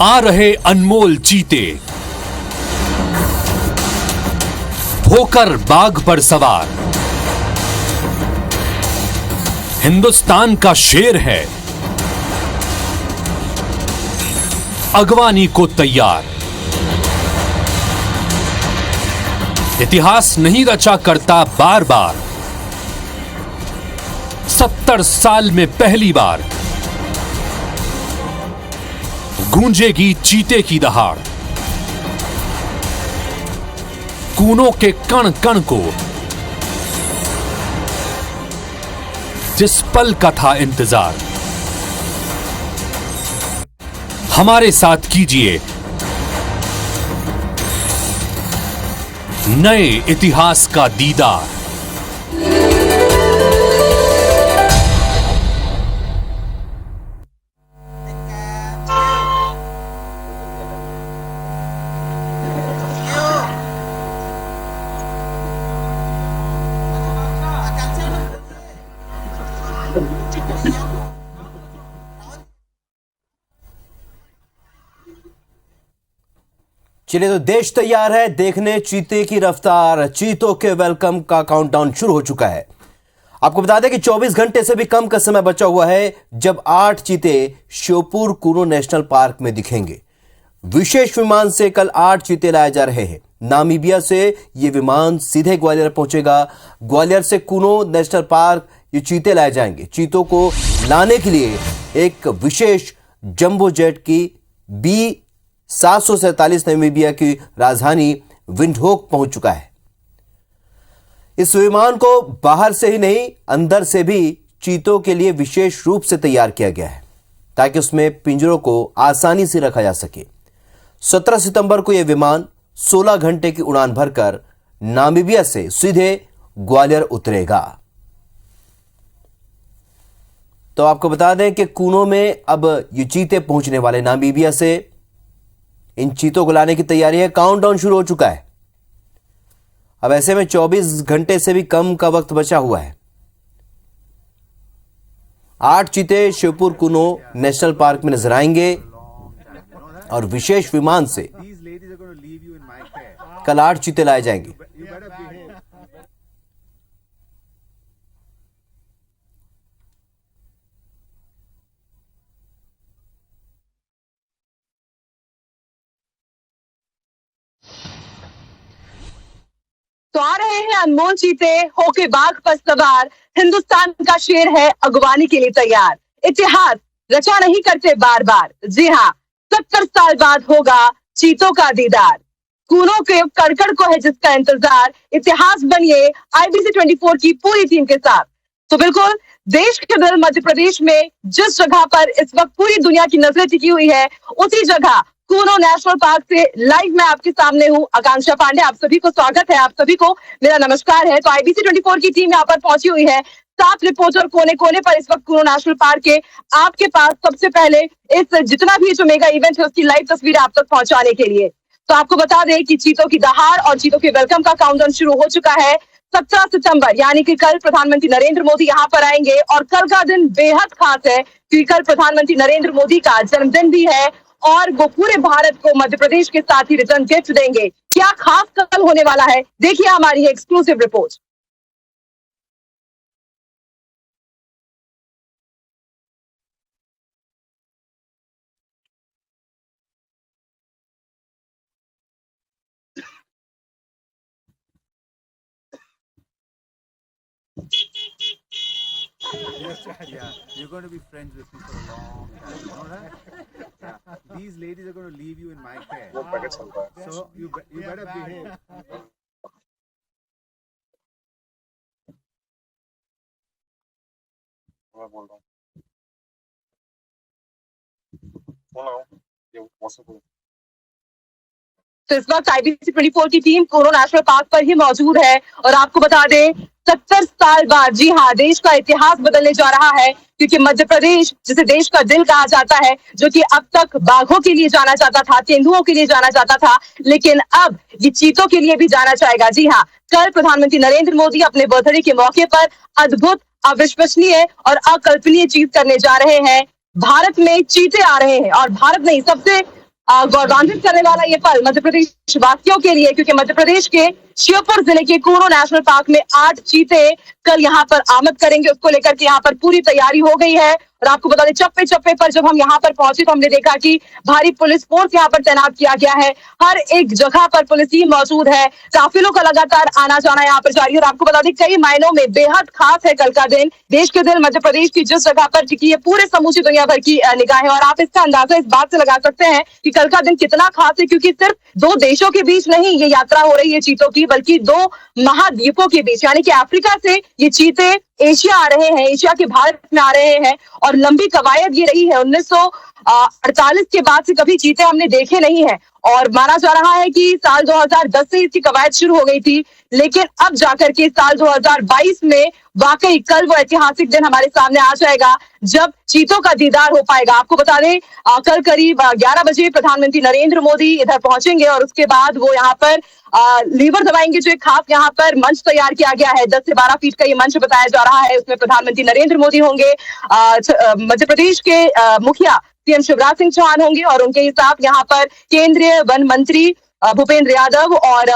आ रहे अनमोल चीते, होकर बाघ पर सवार। हिंदुस्तान का शेर है, अगवानी को तैयार। इतिहास नहीं रचा करता बार बार, 70 साल में पहली बार गूंजेगी चीते की दहाड़। कूनों के कण कण को जिस पल का था इंतजार, हमारे साथ कीजिए नए इतिहास का दीदार। चलिए, तो देश तैयार है देखने चीते की रफ्तार। चीतों के वेलकम का काउंटडाउन शुरू हो चुका है। आपको बता दें कि 24 घंटे से भी कम का समय बचा हुआ है जब 8 चीते श्योपुर कूनो नेशनल पार्क में दिखेंगे। विशेष विमान से कल 8 चीते लाए जा रहे हैं। नामीबिया से यह विमान सीधे ग्वालियर पहुंचेगा। ग्वालियर से कूनो नेशनल पार्क ये चीते लाए जाएंगे। चीतों को लाने के लिए एक विशेष जंबो जेट की B747 नामीबिया की राजधानी विंडहोक पहुंच चुका है। इस विमान को बाहर से ही नहीं, अंदर से भी चीतों के लिए विशेष रूप से तैयार किया गया है ताकि उसमें पिंजरों को आसानी से रखा जा सके। 17 सितंबर को यह विमान 16 घंटे की उड़ान भरकर नामीबिया से सीधे ग्वालियर उतरेगा। तो आपको बता दें कि कूनो में अब ये चीते पहुंचने वाले नामीबिया से। इन चीतों को लाने की तैयारी है। काउंटडाउन शुरू हो चुका है। अब ऐसे में 24 घंटे से भी कम का वक्त बचा हुआ है। 8 चीते शिवपुर कूनो नेशनल पार्क में नजर आएंगे और विशेष विमान से कल 8 चीते लाए जाएंगे। तो आ रहे हैं अनमोल चीते, होके बाघ पर सवार। हिंदुस्तान का शेर है, अगवानी के लिए तैयार। इतिहास रचा नहीं करते बार बार। जी हाँ, 70 साल बाद होगा चीतों का दीदार। कूनों के कड़कड़ को है जिसका इंतजार। इतिहास बनिए IBC 24 की पूरी टीम के साथ। तो बिल्कुल देश के दिल मध्य प्रदेश में जिस जगह पर इस वक्त पूरी दुनिया की नजरें टिकी हुई है, उसी जगह कूनो नेशनल पार्क से लाइव मैं आपके सामने हूं, आकांक्षा पांडे। आप सभी को स्वागत है, आप सभी को मेरा नमस्कार है। तो IBC 24 की टीम यहाँ पर पहुंची हुई है। 7 रिपोर्टर कोने कोने पर इस वक्त कूनो नेशनल पार्क के आपके पास सबसे पहले इस जितना भी जो मेगा इवेंट है उसकी लाइव तस्वीरें आप तक पहुंचाने के लिए। तो आपको बता दें कि चीतों की दहाड़ और चीतों के वेलकम का काउंटडाउन शुरू हो चुका है। 17 सितंबर यानी कि कल प्रधानमंत्री नरेंद्र मोदी यहाँ पर आएंगे और कल का दिन बेहद खास है क्योंकि कल प्रधानमंत्री नरेंद्र मोदी का जन्मदिन भी है और वो पूरे भारत को मध्य प्रदेश के साथ ही रिटर्न गिफ्ट देंगे। क्या खास कल होने वाला है, देखिए हमारी exclusive report. Yeah, you're going to be friends with me for a long time. You know that? Yeah. These ladies are going to leave you in my care. So you better behave. मैं बोल रहा हूँ ये possible. तो इस वक्त IBC 24 की team Kuno national park पर ही मौजूद है और आपको बता दें 70 साल बाद, जी हाँ, देश का इतिहास बदलने जा रहा है क्योंकि मध्य प्रदेश जिसे देश का दिल कहा जाता है, जो कि अब तक बाघों के लिए जाना जाता था, तेंदुओं के लिए जाना जाता था, लेकिन अब ये चीतों के लिए भी जाना जाएगा। जी हाँ, कल प्रधानमंत्री नरेंद्र मोदी अपने बर्थडे के मौके पर अद्भुत, अविश्वसनीय और अकल्पनीय चीज करने जा रहे हैं। भारत में चीते आ रहे हैं और भारत नहीं, सबसे गौरवान्वित करने वाला ये पल मध्य प्रदेश वासियों के लिए, क्योंकि मध्य प्रदेश के श्योपुर जिले के कूनो नेशनल पार्क में 8 चीते कल यहाँ पर आमद करेंगे। उसको लेकर के यहाँ पर पूरी तैयारी हो गई है। और आपको बता दें, चप्पे चप्पे पर जब हम यहाँ पर पहुंचे तो हमने देखा कि भारी पुलिस फोर्स यहाँ पर तैनात किया गया है। हर एक जगह पर पुलिस टीम मौजूद है। काफिलों का लगातार आना जाना यहाँ पर जारी है। और आपको बता दें, कई मायनों में बेहद खास है कल का दिन। देश के दिल मध्य प्रदेश की जिस जगह पर टिकी है, पूरे समूची दुनिया भर की निगाहें। और आप इसका अंदाजा इस बात से लगा सकते हैं कि कल का दिन कितना खास है, क्योंकि सिर्फ 2 देशों के बीच नहीं ये यात्रा हो रही है चीतों की, बल्कि 2 महाद्वीपों के बीच, यानी कि अफ्रीका से ये चीते एशिया आ रहे हैं, एशिया के भारत में आ रहे हैं। और लंबी कवायद ये रही है। 1948 के बाद से कभी चीते हमने देखे नहीं है। और माना जा रहा है कि साल 2010 से इसकी कवायद शुरू हो गई थी, लेकिन अब जाकर के साल 2022 में वाकई कल वो ऐतिहासिक दिन हमारे सामने आ जाएगा जब चीतों का दीदार हो पाएगा। आपको बता दें, कल करीब 11 बजे प्रधानमंत्री नरेंद्र मोदी इधर पहुंचेंगे और उसके बाद वो यहाँ पर लीवर दबाएंगे। जो एक खास यहाँ पर मंच तैयार किया गया है, 10 से 12 फीट का ये मंच बताया जा रहा है। उसमें प्रधानमंत्री नरेंद्र मोदी होंगे, मध्य प्रदेश के मुखिया सीएम शिवराज सिंह चौहान होंगे और उनके साथ यहाँ पर केंद्रीय वन मंत्री भूपेंद्र यादव और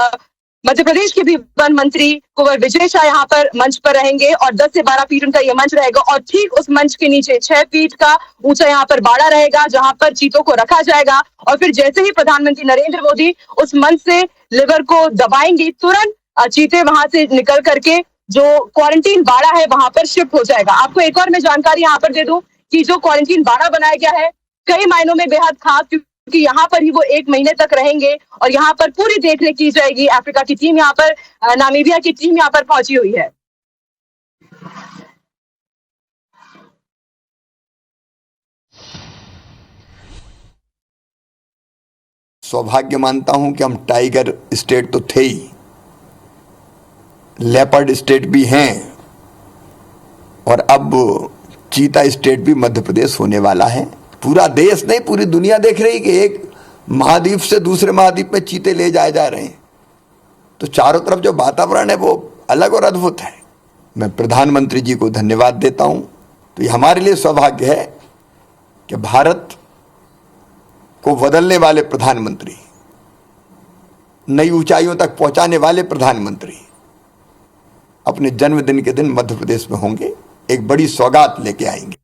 मध्य प्रदेश के भी वन मंत्री कुंवर विजय शाह यहाँ पर मंच पर रहेंगे। और 10 से 12 फीट उनका ये मंच रहेगा। और ठीक उस मंच के नीचे 6 फीट का ऊंचा यहाँ पर बाड़ा रहेगा, जहां पर चीतों को रखा जाएगा। और फिर जैसे ही प्रधानमंत्री नरेंद्र मोदी उस मंच से लिवर को दबाएंगे, तुरंत चीते वहां से निकल करके जो क्वारंटीन बाड़ा है वहां पर शिफ्ट हो जाएगा। आपको एक और मैं जानकारी यहाँ पर दे दूं कि जो क्वारंटीन बाड़ा बनाया गया है, कई मायनों में बेहद खास, क्योंकि यहाँ पर ही वो 1 महीने तक रहेंगे और यहाँ पर पूरी देखरेख की जाएगी। अफ्रीका की टीम यहाँ पर, नामीबिया की टीम यहाँ पर पहुंची हुई है। सौभाग्य मानता हूं कि हम टाइगर स्टेट तो थे ही, लेपर्ड स्टेट भी हैं और अब चीता स्टेट भी मध्य प्रदेश होने वाला है। पूरा देश नहीं, पूरी दुनिया देख रही कि एक महाद्वीप से दूसरे महाद्वीप में चीते ले जाए जा रहे हैं। तो चारों तरफ जो वातावरण है वो अलग और अद्भुत है। मैं प्रधानमंत्री जी को धन्यवाद देता हूं। तो ये हमारे लिए सौभाग्य है कि भारत को बदलने वाले प्रधानमंत्री, नई ऊंचाइयों तक पहुंचाने वाले प्रधानमंत्री अपने जन्मदिन के दिन मध्य प्रदेश में होंगे, एक बड़ी सौगात लेके आएंगे।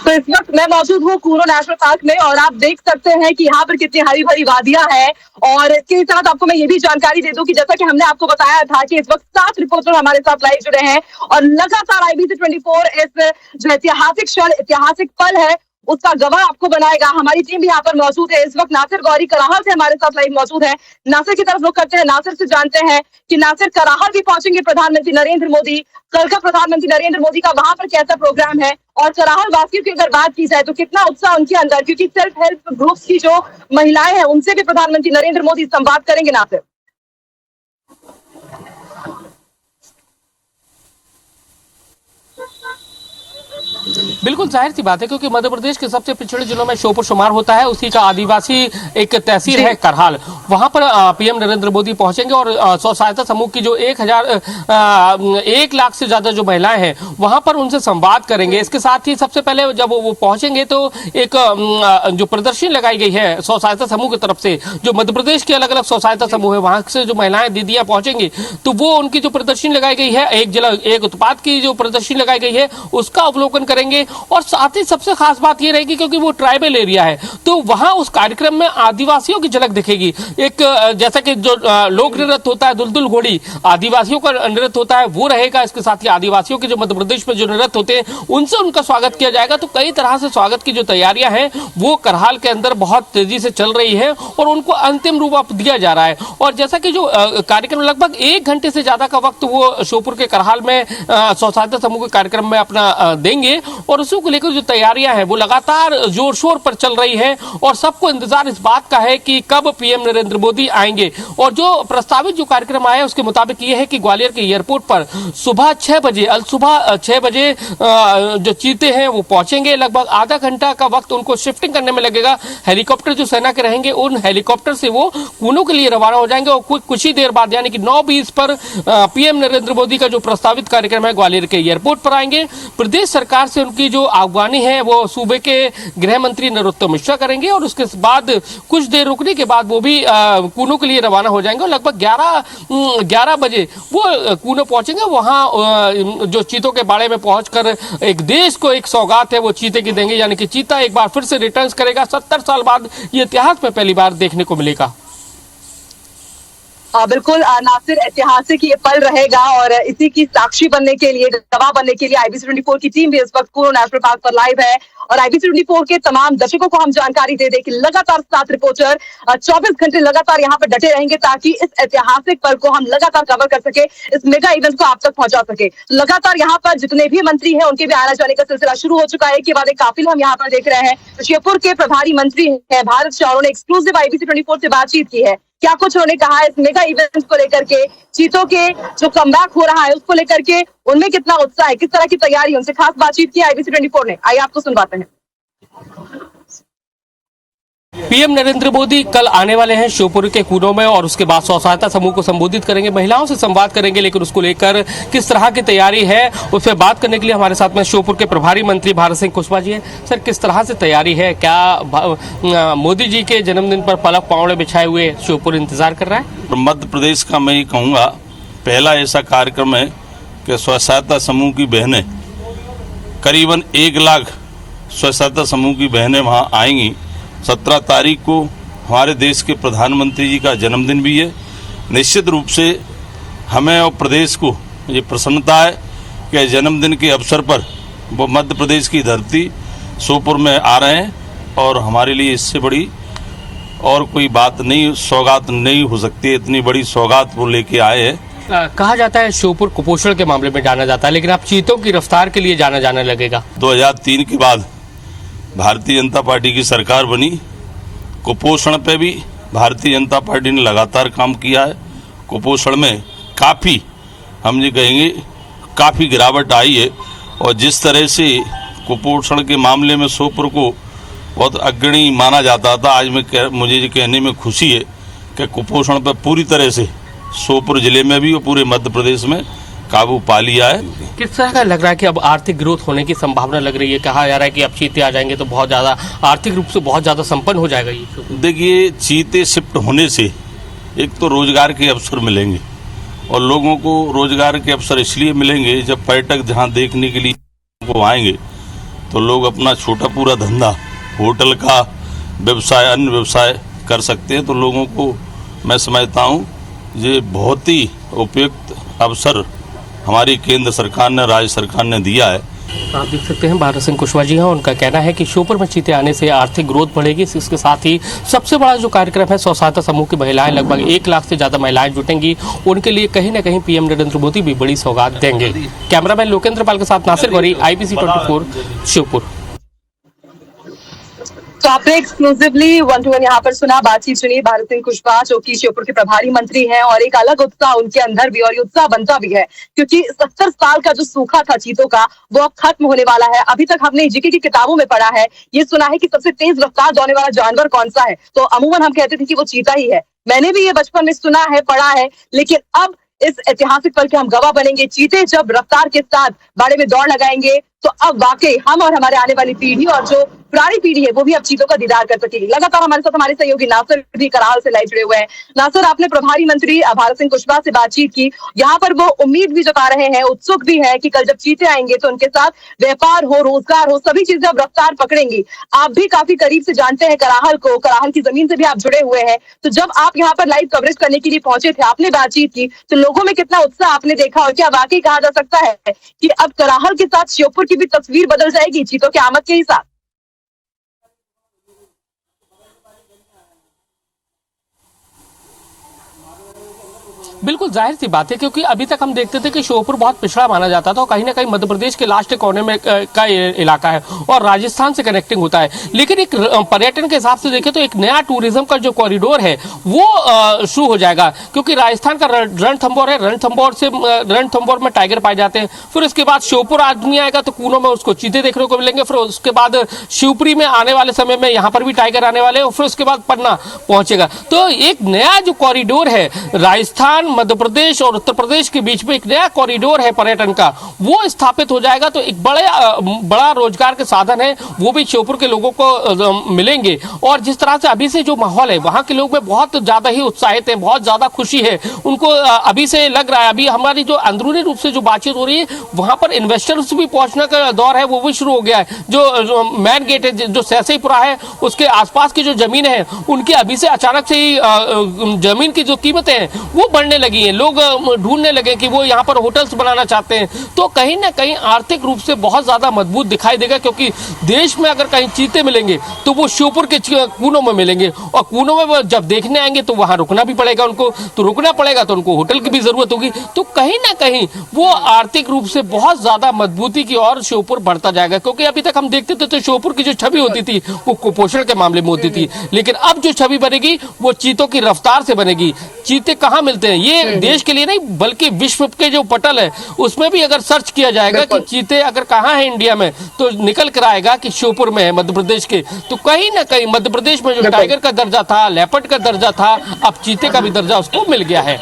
तो इस वक्त मैं मौजूद हूँ कूनो नेशनल पार्क में और आप देख सकते हैं कि यहाँ पर कितनी हरी भरी वादियां हैं। और इसके साथ आपको मैं ये भी जानकारी दे दूं कि जैसा कि हमने आपको बताया था कि इस वक्त 7 रिपोर्टर हमारे साथ लाइव जुड़े हैं और लगातार IBC 24 इस जो ऐतिहासिक क्षण, ऐतिहासिक पल है, उसका गवाह आपको बनाएगा। हमारी टीम भी यहाँ पर मौजूद है। इस वक्त नासिर गौरी कराहल से हमारे साथ लाइव मौजूद है। नासिर की तरफ रुख करते हैं, नासिर से जानते हैं कि नासिर, कराहल भी पहुंचेंगे प्रधानमंत्री नरेंद्र मोदी। कल का प्रधानमंत्री नरेंद्र मोदी का वहां पर कैसा प्रोग्राम है और कराहल वासियों की अगर बात की जाए तो कितना उत्साह उनके अंदर, क्योंकि सेल्फ हेल्प ग्रुप्स की जो महिलाएं हैं उनसे भी प्रधानमंत्री नरेंद्र मोदी संवाद करेंगे। नासिर, बिल्कुल जाहिर सी बात है, क्योंकि मध्य प्रदेश के सबसे पिछड़े जिलों में श्योपुर शुमार होता है, उसी का आदिवासी एक तहसील है करहाल। वहां पर पीएम नरेंद्र मोदी पहुंचेंगे और स्व सहायता समूह की जो 1 लाख से ज्यादा जो महिलाएं हैं वहां पर उनसे संवाद करेंगे। इसके साथ ही सबसे पहले जब वो पहुंचेंगे तो एक जो प्रदर्शनी लगाई गई है स्व सहायता समूह की तरफ से, जो मध्य प्रदेश के अलग अलग स्व सहायता समूह है वहां से जो महिलाएं दीदियां पहुंचेंगी, तो वो उनकी जो प्रदर्शनी लगाई गई है, एक उत्पाद की जो प्रदर्शनी लगाई गई है उसका अवलोकन करेंगे। और साथ ही सबसे खास बात ये रहेगी, क्योंकि वो ट्राइबल एरिया है, तो वहां उस कार्यक्रम में आदिवासियों की झलक दिखेगी। एक जैसा कि जो लोक नृत्य होता है दुलदुल घोड़ी, आदिवासियों का नृत्य होता है, वो रहेगा। इसके साथ ही आदिवासियों के जो मध्य प्रदेश में जो नृत्य होते हैं उनसे उनका स्वागत किया जाएगा। तो कई तरह से स्वागत की जो तैयारियां हैं वो करहाल के अंदर बहुत तेजी से चल रही है और उनको अंतिम रूप दिया जा रहा है। और जैसा कि जो कार्यक्रम लगभग 1 घंटे से ज्यादा का वक्त वो श्योपुर के करहाल में स्व सहायता समूह के कार्यक्रम में अपना देंगे और उसी को लेकर जो तैयारियां हैं वो लगातार जोर शोर पर चल रही है और सबको इंतजार इस बात का है कि कब पीएम नरेंद्र मोदी आएंगे। और जो प्रस्तावित जो कार्यक्रम आया उसके मुताबिक ये है कि ग्वालियर के एयरपोर्ट पर सुबह 6 बजे सुबह 6 बजे जो चीते हैं वो पहुंचेंगे। लगभग आधा घंटा का वक्त उनको शिफ्टिंग करने में लगेगा। हेलीकॉप्टर जो सेना के रहेंगे उन हेलीकॉप्टर से वो कूनो के लिए रवाना हो जाएंगे और कुछ ही देर बाद यानी कि 9:20 पर पीएम नरेंद्र मोदी का जो प्रस्तावित कार्यक्रम है ग्वालियर के एयरपोर्ट पर आएंगे। प्रदेश सरकार से उनकी जो आगवानी है वो सूबे के गृह मंत्री नरोत्तम मिश्रा करेंगे और उसके बाद कुछ देर रुकने के बाद वो भी कूनो के लिए रवाना हो जाएंगे और लगभग 11 बजे वो कूनो पहुंचेंगे। वहां जो चीतों के बाड़े में पहुंचकर एक देश को एक सौगात है वो चीते की देंगे, यानी कि चीता एक बार फिर से रिटर्न करेगा। 70 साल बाद ये इतिहास में पहली बार देखने को मिलेगा। बिल्कुल नासिर, ऐतिहासिक ये पल रहेगा और इसी की साक्षी बनने के लिए, गवाह बनने के लिए IBC 24 की टीम भी इस वक्त कूनो नेशनल पार्क पर लाइव है और IBC 24 के तमाम दर्शकों को हम जानकारी दे दें कि लगातार 7 रिपोर्टर 24 घंटे लगातार यहाँ पर डटे रहेंगे ताकि इस ऐतिहासिक पल को हम लगातार कवर कर सके, इस मेगा इवेंट को आप तक पहुंचा सके। लगातार यहाँ पर जितने भी मंत्री हैं उनके भी आने जाने का सिलसिला शुरू हो चुका है। के बाद एक काफिला हम यहाँ पर देख रहे हैं। श्योपुर के प्रभारी मंत्री है भारत शाह, उन्होंने एक्सक्लूसिव IBC 24 से बातचीत की है। क्या कुछ उन्होंने कहा है इस मेगा इवेंट को लेकर के, चीतों के जो कमबैक हो रहा है उसको लेकर के, उनमें कितना उत्साह है, किस तरह की तैयारी, उनसे खास बातचीत की IBC 24 ने। आइए आपको सुनवाते हैं। पीएम नरेंद्र मोदी कल आने वाले हैं श्योपुर के कूनो में और उसके बाद स्व सहायता समूह को संबोधित करेंगे, महिलाओं से संवाद करेंगे। लेकिन उसको लेकर किस तरह की तैयारी है उस पर बात करने के लिए हमारे साथ में श्योपुर के प्रभारी मंत्री भारत सिंह कुशवाहा जी हैं। सर, किस तरह से तैयारी है? क्या मोदी जी के जन्मदिन पर पलक पावड़े बिछाए हुए श्योपुर इंतजार कर रहा है? मध्य प्रदेश का मैं ये कहूँगा पहला ऐसा कार्यक्रम है कि स्व सहायता समूह की बहनें, करीबन 1 लाख स्व सहायता समूह की बहनें वहाँ आएंगी। 17 तारीख को हमारे देश के प्रधानमंत्री जी का जन्मदिन भी है। निश्चित रूप से हमें और प्रदेश को ये प्रसन्नता है कि जन्मदिन के अवसर पर वो मध्य प्रदेश की धरती श्योपुर में आ रहे हैं और हमारे लिए इससे बड़ी और कोई बात नहीं, सौगात नहीं हो सकती। इतनी बड़ी सौगात वो लेके आए हैं। कहा जाता है श्योपुर कुपोषण के मामले में जाना जाता है, लेकिन अब चीतों की रफ्तार के लिए जाने लगेगा। 2003 के बाद भारतीय जनता पार्टी की सरकार बनी। कुपोषण पे भी भारतीय जनता पार्टी ने लगातार काम किया है। कुपोषण में काफ़ी, हम ये कहेंगे, काफ़ी गिरावट आई है और जिस तरह से कुपोषण के मामले में श्योपुर को बहुत अग्रणी माना जाता था, आज मुझे ये कहने में खुशी है कि कुपोषण पर पूरी तरह से श्योपुर जिले में भी और पूरे मध्य प्रदेश में काबू पा लिया है। किस तरह का लग रहा है कि अब आर्थिक ग्रोथ होने की संभावना लग रही है? कहा जा रहा है कि अब चीते आ जाएंगे तो बहुत ज़्यादा आर्थिक रूप से बहुत ज़्यादा संपन्न हो जाएगा ये। देखिए, चीते शिफ्ट होने से एक तो रोजगार के अवसर मिलेंगे और लोगों को रोजगार के अवसर इसलिए मिलेंगे जब पर्यटक जहाँ देखने के लिए को आएंगे तो लोग अपना छोटा पूरा धंधा, होटल का व्यवसाय, अन्य व्यवसाय कर सकते हैं। तो लोगों को मैं समझता हूँ ये बहुत ही उपयुक्त अवसर हमारी केंद्र सरकार ने, राज्य सरकार ने दिया है। आप देख सकते हैं भारत सिंह कुशवाहा जी हैं, उनका कहना है कि श्योपुर में चीते आने से आर्थिक ग्रोथ बढ़ेगी। इसके साथ ही सबसे बड़ा जो कार्यक्रम है स्व सहायता समूह की महिलाएं, लगभग 1 लाख से ज्यादा महिलाएं जुटेंगी। उनके लिए कहीं ना कहीं पीएम नरेंद्र मोदी भी बड़ी सौगात देंगे। कैमरामैन लोकेंद्र पाल के साथ नासिर गौरी, IBC 24 श्योपुर। तो आपने एक्सक्लूसिवली 1-to-1 यहाँ पर सुना, बातचीत सुनी भारत सिंह कुशवाहा जो कि श्योपुर के प्रभारी मंत्री हैं और एक अलग उत्साह उनके अंदर भी, और ये उत्साह बनता भी है क्योंकि 70 साल का जो सूखा था चीतों का वो अब खत्म होने वाला है। अभी तक हमने जीके की किताबों में पढ़ा है, ये सुना है कि सबसे तेज रफ्तार दौड़ने वाला जानवर कौन सा है, तो अमूमन हम कहते थे कि वो चीता ही है। मैंने भी ये बचपन में सुना है, पढ़ा है, लेकिन अब इस ऐतिहासिक पल के हम गवाह बनेंगे। चीते जब रफ्तार के साथ बाड़े में दौड़ लगाएंगे तो अब वाकई हम और हमारे आने वाली पीढ़ी और जो पुरानी पीढ़ी है वो भी अब चीतों का दीदार कर सकेगी। लगातार हमारे साथ हमारे सहयोगी नासिर भी कराल से लाइव जुड़े हुए हैं। नासिर, आपने प्रभारी मंत्री भारत सिंह कुशवाहा से बातचीत की, यहाँ पर वो उम्मीद भी जता रहे हैं, उत्सुक भी है कि कल जब चीते आएंगे तो उनके साथ व्यापार हो, रोजगार हो, सभी चीजें अब रफ्तार पकड़ेंगी। आप भी काफी करीब से जानते हैं कराहल को, कराहल की जमीन से भी आप जुड़े हुए हैं, तो जब आप यहाँ पर लाइव कवरेज करने के लिए पहुंचे थे, आपने बातचीत की, तो लोगों में कितना उत्साह आपने देखा और क्या वाकई कहा जा सकता है कि अब कराहल के साथ श्योपुर की भी तस्वीर बदल जाएगी चीतों के आमद के ही साथ? बिल्कुल जाहिर सी बात है, क्योंकि अभी तक हम देखते थे कि श्योपुर बहुत पिछड़ा माना जाता था और कहीं ना कहीं मध्य प्रदेश के लास्ट कोने में का ये इलाका है और राजस्थान से कनेक्टिंग होता है। लेकिन एक पर्यटन के हिसाब से देखें तो एक नया टूरिज्म का जो कॉरिडोर है वो शुरू हो जाएगा, क्योंकि राजस्थान का रणथंभौर है, रणथंभौर में टाइगर पाए जाते हैं। फिर उसके बाद श्योपुर आदमी आएगा तो कूनो में उसको चीते देखने को मिलेंगे। फिर उसके बाद शिवपुरी में आने वाले समय में यहाँ पर भी टाइगर आने वाले हैं और फिर उसके बाद पन्ना पहुंचेगा। तो एक नया जो कॉरिडोर है राजस्थान, मध्य प्रदेश और उत्तर प्रदेश के बीच में एक नया कॉरिडोर है पर्यटन का, वो स्थापित हो जाएगा। तो एक बड़ा रोजगार के साधन है वो भी श्योपुर के लोगों को मिलेंगे। और जिस तरह से अभी से जो माहौल है वहां के लोग में बहुत ज्यादा ही उत्साहित है, बहुत ज्यादा खुशी है उनको। अभी से लग रहा है, अभी हमारी जो अंदरूनी रूप से जो बातचीत हो रही है वहां पर इन्वेस्टर्स भी पहुंचने का दौर है, वो भी शुरू हो गया है। जो मेन गेट है, जो सहसईपुरा है, उसके आसपास की जो जमीन है उनकी अभी से अचानक से ही जमीन की जो कीमतें हैं वो बढ़ने लगी हैं। लोग ढूंढने लगे कि वो यहाँ पर होटल्स बनाना चाहते हैं। तो कहीं ना कहीं आर्थिक रूप से बहुत ज्यादा मजबूत दिखाई देगा, क्योंकि देश में अगर कहीं चीते मिलेंगे तो वो श्योपुर के कूनों में मिलेंगे और कूनों में वो जब देखने आएंगे तो वहां रुकना भी पड़ेगा उनको, तो रुकना पड़ेगा तो उनको होटल की भी जरूरत होगी। तो कहीं ना कहीं वो आर्थिक रूप से बहुत ज्यादा मजबूती की ओर श्योपुर बढ़ता जाएगा। क्योंकि अभी तक हम देखते थे तो श्योपुर की जो छवि होती थी वो कुपोषण के मामले में होती थी, लेकिन अब जो छवि बनेगी वो चीतों की रफ्तार से बनेगी। चीते कहाँ मिलते हैं ये देश के लिए नहीं बल्कि विश्व के जो पटल है उसमें भी अगर सर्च किया जाएगा कि चीते अगर कहाँ है इंडिया में तो निकल कर आएगा कि श्योपुर में है मध्य प्रदेश के। तो कहीं ना कहीं मध्य प्रदेश में जो टाइगर का दर्जा था, लेपर्ड का दर्जा था, अब चीते का भी दर्जा उसको मिल गया है।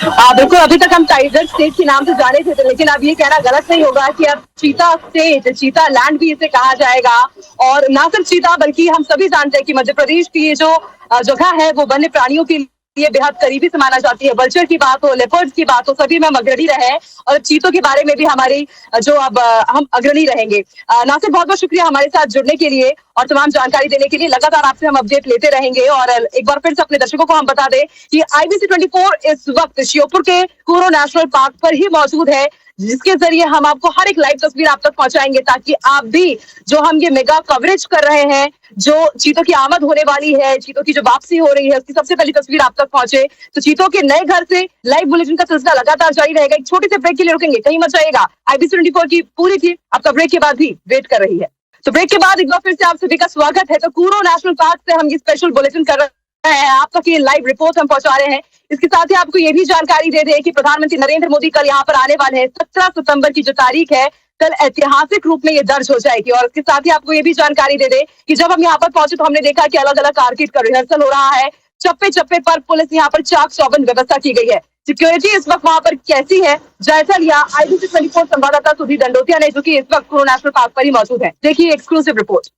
बिल्कुल, अभी तक हम टाइगर स्टेट के नाम से जाने थे, लेकिन अब ये कहना गलत नहीं होगा कि अब चीता स्टेट, चीता लैंड भी इसे कहा जाएगा। और ना सिर्फ चीता बल्कि हम सभी जानते हैं कि मध्य प्रदेश की ये जो जगह है वो वन्य प्राणियों के लिए बेहद करीबी से माना जाती है। वल्चर की बात हो, लेपर्ड्स की बात हो, सभी में हम अग्रणी रहे और चीतों के बारे में भी हमारी जो अब हम अग्रणी रहेंगे। नासिर, बहुत बहुत शुक्रिया हमारे साथ जुड़ने के लिए और तमाम जानकारी देने के लिए। लगातार आपसे हम अपडेट लेते रहेंगे। और एक बार फिर से अपने दर्शकों को हम बता दें कि IBC 24 इस वक्त श्योपुर के कूनो नेशनल पार्क पर ही मौजूद है, जिसके जरिए हम आपको हर एक लाइव तस्वीर आप तक पहुंचाएंगे, ताकि आप भी जो हम ये मेगा कवरेज कर रहे हैं, जो चीतों की आमद होने वाली है, चीतों की जो वापसी हो रही है, उसकी सबसे पहली तस्वीर आप तक पहुंचे। तो चीतों के नए घर से लाइव बुलेटिन का सिलसिला लगातार जारी रहेगा। एक छोटे से ब्रेक के लिए रुकेंगे, कहीं मत जाइएगा। IBC 24 की पूरी टीम आपका ब्रेक के बाद भी वेट कर रही है। तो ब्रेक के बाद एक बार फिर से आप सभी का स्वागत है। तो कूनो नेशनल पार्क से हम ये स्पेशल बुलेटिन कर रहे हैं, आप तक ये लाइव रिपोर्ट हम पहुंचा रहे हैं। इसके साथ ही आपको ये भी जानकारी दे दें कि प्रधानमंत्री नरेंद्र मोदी कल यहाँ पर आने वाले हैं। 17 सितंबर की जो तारीख है कल ऐतिहासिक रूप में ये दर्ज हो जाएगी। और इसके साथ ही आपको ये भी जानकारी दे दें कि जब हम यहाँ पर पहुंचे तो हमने देखा कि अलग अलग कारगिल का रिहर्सल हो रहा है। चप्पे चप्पे पर पुलिस यहाँ पर चाक चौबंद व्यवस्था की गई है। सिक्योरिटी इस वक्त वहां पर कैसी है, जायजा लिया IBC 24 संवाददाता सुधीर दंडोतिया ने, जो कि इस वक्त कूनो नेशनल पार्क पर ही मौजूद है। देखिए एक्सक्लूसिव रिपोर्ट।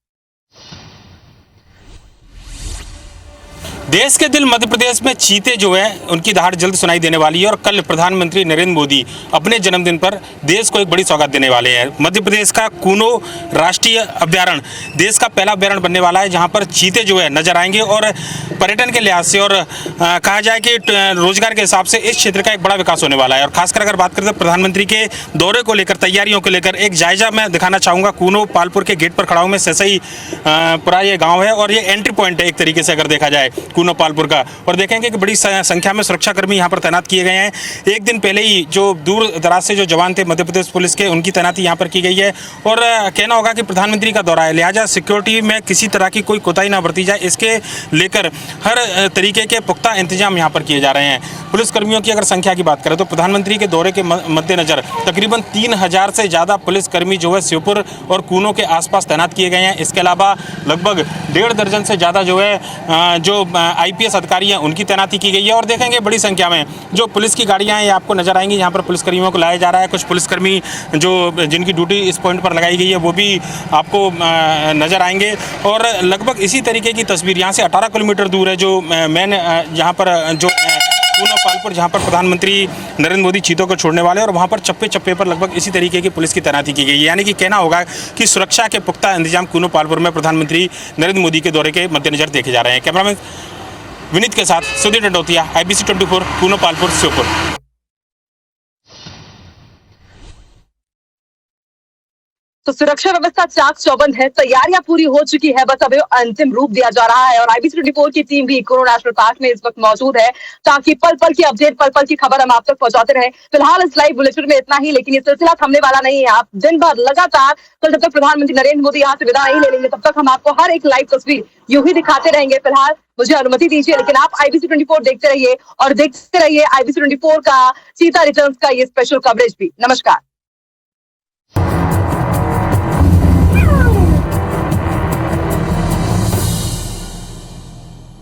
देश के दिल मध्य प्रदेश में चीते जो है उनकी दहाड़ जल्द सुनाई देने वाली है और कल प्रधानमंत्री नरेंद्र मोदी अपने जन्मदिन पर देश को एक बड़ी सौगात देने वाले हैं। मध्य प्रदेश का कूनो राष्ट्रीय अभ्यारण्य देश का पहला अभ्यारण्य बनने वाला है, जहां पर चीते जो है नजर आएंगे। और पर्यटन के लिहाज से और कहा जाए कि रोजगार के हिसाब से इस क्षेत्र का एक बड़ा विकास होने वाला है। और खासकर अगर बात करें तो प्रधानमंत्री के दौरे को लेकर, तैयारियों को लेकर एक जायजा मैं दिखाना चाहूँगा। कूनो पालपुर के गेट पर खड़ा हूँ मैं, सहसईपुरा ये गाँव है और ये एंट्री पॉइंट है एक तरीके से अगर देखा जाए कूनो पालपुर का। और देखेंगे कि बड़ी संख्या में सुरक्षाकर्मी यहाँ पर तैनात किए गए हैं। एक दिन पहले ही जो दूर दराज से जो जवान थे मध्य प्रदेश पुलिस के, उनकी तैनाती यहाँ पर की गई है। और कहना होगा कि प्रधानमंत्री का दौरा है, लिहाजा सिक्योरिटी में किसी तरह की कोई कोताही ना बरती जाए, इसके लेकर हर तरीके के पुख्ता इंतजाम यहाँ पर किए जा रहे हैं। पुलिसकर्मियों की अगर संख्या की बात करें तो प्रधानमंत्री के दौरे के मद्देनजर तकरीबन 3000 से ज़्यादा पुलिसकर्मी जो है श्योपुर और कूनो के आसपास तैनात किए गए हैं। इसके अलावा लगभग 1.5 दर्जन से ज़्यादा जो है जो IPS अधिकारी हैं उनकी तैनाती की गई है। और देखेंगे बड़ी संख्या में जो पुलिस की गाड़ियां हैं ये आपको नजर आएंगी, यहाँ पर पुलिसकर्मियों को लाया जा रहा है। कुछ पुलिसकर्मी जो जिनकी ड्यूटी इस पॉइंट पर लगाई गई है वो भी आपको नजर आएंगे। और लगभग इसी तरीके की तस्वीर यहाँ से 18 किलोमीटर दूर है जो मैन यहाँ पर जो कूनो पालपुर, जहाँ पर प्रधानमंत्री नरेंद्र मोदी चीतों को छोड़ने वाले, और वहाँ पर चप्पे चप्पे पर लगभग इसी तरीके की पुलिस की तैनाती की गई है। यानी कि कहना होगा कि सुरक्षा के पुख्ता इंतजाम कूनो पालपुर में प्रधानमंत्री नरेंद्र मोदी के दौरे के मद्देनजर देखे जा रहे हैं। कैमरामैन विनीत के साथ सुधीर दंडोतिया, IBC 24 कूनो पालपुर श्योपुर। तो सुरक्षा व्यवस्था चाक चौबंद है, तैयारियां पूरी हो चुकी है, बस अब अंतिम रूप दिया जा रहा है। और IBC 24 की टीम भी कोरोना नेशनल पार्क में इस वक्त मौजूद है ताकि पल पल की अपडेट, पल पल की खबर हम आप तक पहुंचाते रहे। फिलहाल इस लाइव बुलेटिन में इतना ही, लेकिन ये सिलसिला थमने वाला नहीं है। आप दिन भर लगातार कल जब तक प्रधानमंत्री नरेंद्र मोदी यहाँ से विदा नहीं ले लेंगे तब तक हम आपको हर एक लाइव तस्वीर यूं ही दिखाते रहेंगे। फिलहाल मुझे अनुमति दीजिए, लेकिन आप IBC 24 देखते रहिए और देखते रहिए IBC 24 का चीता रिटर्न्स का ये स्पेशल कवरेज भी। नमस्कार।